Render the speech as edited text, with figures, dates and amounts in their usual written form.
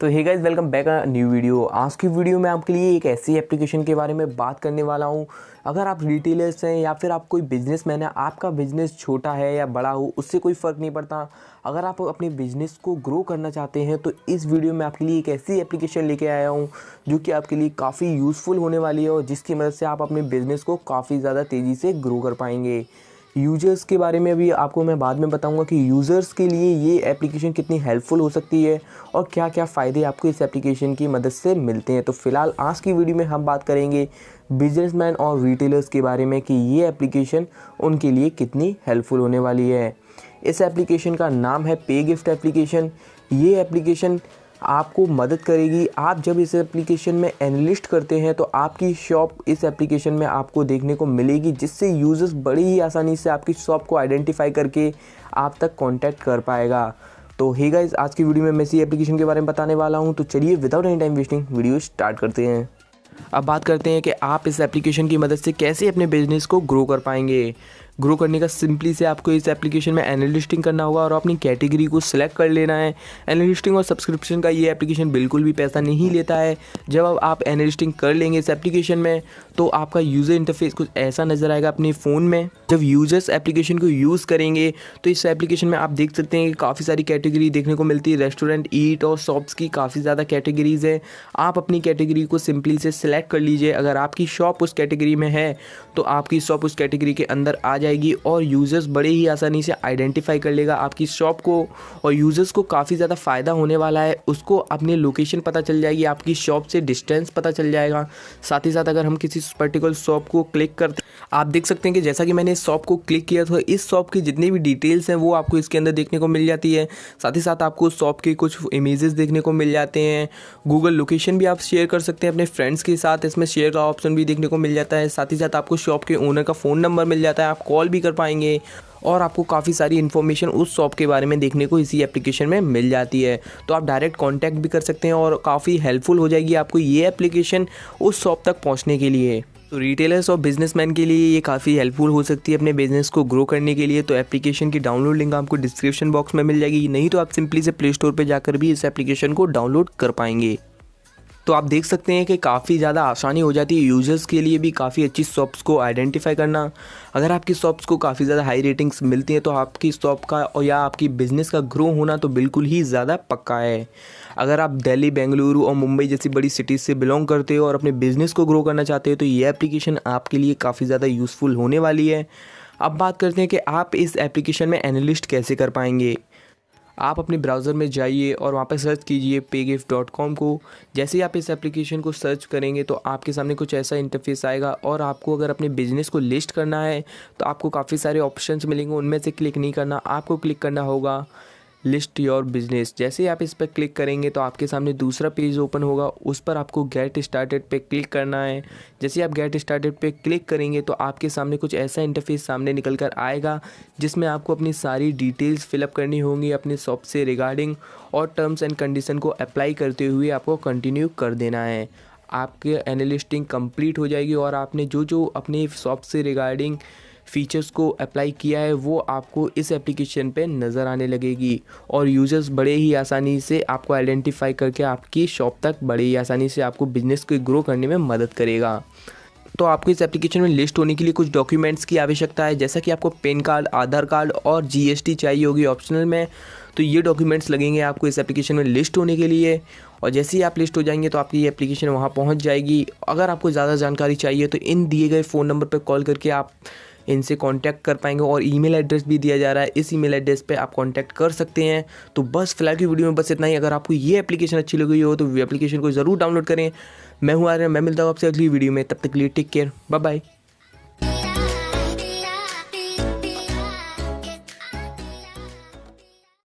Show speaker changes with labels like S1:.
S1: तो hey guys, welcome back a new video. आज की वीडियो में आपके लिए एक ऐसी एप्लीकेशन के बारे में बात करने वाला हूं। अगर आप रिटेलर्स हैं या फिर आप कोई बिजनेसमैन है, आपका बिजनेस छोटा है या बड़ा हो उससे कोई फ़र्क नहीं पड़ता। अगर आप अपने बिजनेस को ग्रो करना चाहते हैं तो इस वीडियो में आपके लिए एक ऐसी एप्लीकेशन लेके आया हूँ जो कि आपके लिए काफ़ी यूज़फुल होने वाली है और जिसकी मदद से आप अपने बिज़नेस को काफ़ी ज़्यादा तेज़ी से ग्रो कर पाएंगे। यूज़र्स के बारे में अभी आपको मैं बाद में बताऊंगा कि यूज़र्स के लिए ये एप्लीकेशन कितनी हेल्पफुल हो सकती है और क्या क्या फ़ायदे आपको इस एप्लीकेशन की मदद से मिलते हैं। तो फ़िलहाल आज की वीडियो में हम बात करेंगे बिजनेसमैन और रिटेलर्स के बारे में कि ये एप्लीकेशन उनके लिए कितनी हेल्पफुल होने वाली है। इस एप्लीकेशन का नाम है पेगिफ्ट एप्लीकेशन। ये एप्लीकेशन आपको मदद करेगी। आप जब इस एप्लीकेशन में एनालिस्ट करते हैं तो आपकी शॉप इस एप्लीकेशन में आपको देखने को मिलेगी, जिससे यूज़र्स बड़ी ही आसानी से आपकी शॉप को आइडेंटिफाई करके आप तक कांटेक्ट कर पाएगा। तो हे गाइस, आज की वीडियो में मैं इसी एप्लीकेशन के बारे में बताने वाला हूं। तो चलिए without any time wasting video start करते हैं। अब बात करते हैं कि आप इस एप्लीकेशन की मदद से कैसे अपने बिजनेस को ग्रो कर पाएंगे। ग्रो करने का सिंपली से आपको इस एप्लीकेशन में एनालिस्टिंग करना होगा और अपनी कैटेगरी को सिलेक्ट कर लेना है। एनालिस्टिंग और सब्सक्रिप्शन का ये एप्लीकेशन बिल्कुल भी पैसा नहीं लेता है। जब आप एनालिस्टिंग कर लेंगे इस एप्लीकेशन में तो आपका यूज़र इंटरफेस कुछ ऐसा नज़र आएगा अपने फ़ोन में। जब यूज़र्स एप्लीकेशन को यूज़ करेंगे तो इस एप्लीकेशन में आप देख सकते हैं कि काफ़ी सारी कैटेगरी देखने को मिलती है। रेस्टोरेंट, ईट और शॉप्स की काफ़ी ज़्यादा कैटेगरीज़ हैं। आप अपनी कैटेगरी को सिंपली से सिलेक्ट कर लीजिए। अगर आपकी शॉप उस कैटेगरी में है तो आपकी शॉप उस कैटेगरी के अंदर आ जाएगी और यूज़र्स बड़े ही आसानी से आइडेंटिफाई कर लेगा आपकी शॉप को। और यूज़र्स को काफ़ी ज़्यादा फ़ायदा होने वाला है। उसको अपनी लोकेशन पता चल जाएगी, आपकी शॉप से डिस्टेंस पता चल जाएगा। साथ ही साथ अगर हम किसी पर्टिकुलर शॉप को क्लिक करते आप देख सकते हैं कि जैसा कि मैंने इस शॉप को क्लिक किया तो इस शॉप की जितनी भी डिटेल्स हैं वो आपको इसके अंदर देखने को मिल जाती है। साथ ही साथ आपको शॉप के कुछ इमेजेस देखने को मिल जाते हैं। गूगल लोकेशन भी आप शेयर कर सकते हैं अपने फ्रेंड्स के साथ। इसमें शेयर का ऑप्शन भी देखने को मिल जाता है। साथ ही साथ आपको शॉप के ओनर का फ़ोन नंबर मिल जाता है, आप कॉल भी कर पाएंगे और आपको काफ़ी सारी इन्फॉर्मेशन उस शॉप के बारे में देखने को इसी एप्लीकेशन में मिल जाती है। तो आप डायरेक्ट कांटेक्ट भी कर सकते हैं और काफ़ी हेल्पफुल हो जाएगी आपको ये एप्लीकेशन उस शॉप तक पहुंचने के लिए। तो रिटेलर्स और बिजनेसमैन के लिए ये काफ़ी हेल्पफुल हो सकती है अपने बिजनेस को ग्रो करने के लिए। तो एप्लीकेशन की डाउनलोड लिंक आपको डिस्क्रिप्शन बॉक्स में मिल जाएगी, नहीं तो आप सिंपली से प्ले स्टोर पर जाकर भी इस एप्लीकेशन को डाउनलोड कर पाएंगे। तो आप देख सकते हैं कि काफ़ी ज़्यादा आसानी हो जाती है यूज़र्स के लिए भी काफ़ी अच्छी शॉप्स को आइडेंटिफाई करना। अगर आपकी शॉप्स को काफ़ी ज़्यादा हाई रेटिंग्स मिलती हैं तो आपकी शॉप का और या आपकी बिज़नेस का ग्रो होना तो बिल्कुल ही ज़्यादा पक्का है। अगर आप दिल्ली, बेंगलुरु और मुंबई जैसी बड़ी सिटीज़ से बिलोंग करते हो और अपने बिज़नेस को ग्रो करना चाहते हो तो ये एप्लीकेशन आपके लिए काफ़ी ज़्यादा यूज़फुल होने वाली है। अब बात करते हैं कि आप इस एप्लीकेशन में एनालिस्ट कैसे कर पाएंगे। आप अपने ब्राउज़र में जाइए और वहाँ पर सर्च कीजिए paygyft.com को। जैसे ही आप इस एप्लीकेशन को सर्च करेंगे तो आपके सामने कुछ ऐसा इंटरफेस आएगा और आपको अगर अपने बिज़नेस को लिस्ट करना है तो आपको काफ़ी सारे ऑप्शंस मिलेंगे। उनमें से क्लिक नहीं करना, आपको क्लिक करना होगा लिस्ट योर बिज़नेस। जैसे ही आप इस पर क्लिक करेंगे तो आपके सामने दूसरा पेज ओपन होगा, उस पर आपको गेट स्टार्टेड पे क्लिक करना है। जैसे ही आप गेट स्टार्टेड पे क्लिक करेंगे तो आपके सामने कुछ ऐसा इंटरफेस सामने निकल कर आएगा जिसमें आपको अपनी सारी डिटेल्स फिलअप करनी होंगी अपने शॉप से रिगार्डिंग और टर्म्स एंड कंडीशन को अप्लाई करते हुए आपको कंटिन्यू कर देना है। आपके एनालिस्टिंग कंप्लीट हो जाएगी और आपने जो जो अपने शॉप से रिगार्डिंग फीचर्स को अप्लाई किया है वो आपको इस एप्लीकेशन पे नज़र आने लगेगी और यूज़र्स बड़े ही आसानी से आपको आइडेंटिफाई करके आपकी शॉप तक बड़े ही आसानी से आपको बिज़नेस को ग्रो करने में मदद करेगा। तो आपको इस एप्लीकेशन में लिस्ट होने के लिए कुछ डॉक्यूमेंट्स की आवश्यकता है, जैसा कि आपको पैन कार्ड, आधार कार्ड और जीएसटी चाहिए होगी ऑप्शनल में। तो ये डॉक्यूमेंट्स लगेंगे आपको इस एप्लीकेशन में लिस्ट होने के लिए। और जैसे ही आप लिस्ट हो जाएंगे तो आपकी ये एप्लीकेशन वहाँ पहुँच जाएगी। अगर आपको ज़्यादा जानकारी चाहिए तो इन दिए गए फ़ोन नंबर पर कॉल करके आप इनसे कांटेक्ट कर पाएंगे और ईमेल एड्रेस भी दिया जा रहा है, इस ईमेल एड्रेस पे आप कांटेक्ट कर सकते हैं। तो बस फिलहाल की वीडियो में बस इतना ही। अगर आपको ये एप्लीकेशन अच्छी लगी हो तो एप्लीकेशन को ज़रूर डाउनलोड करें। मैं हूँ आर्यन, मैं मिलता हूँ आपसे अगली वीडियो में। तब तक के लिए टेक केयर, बाय बाय।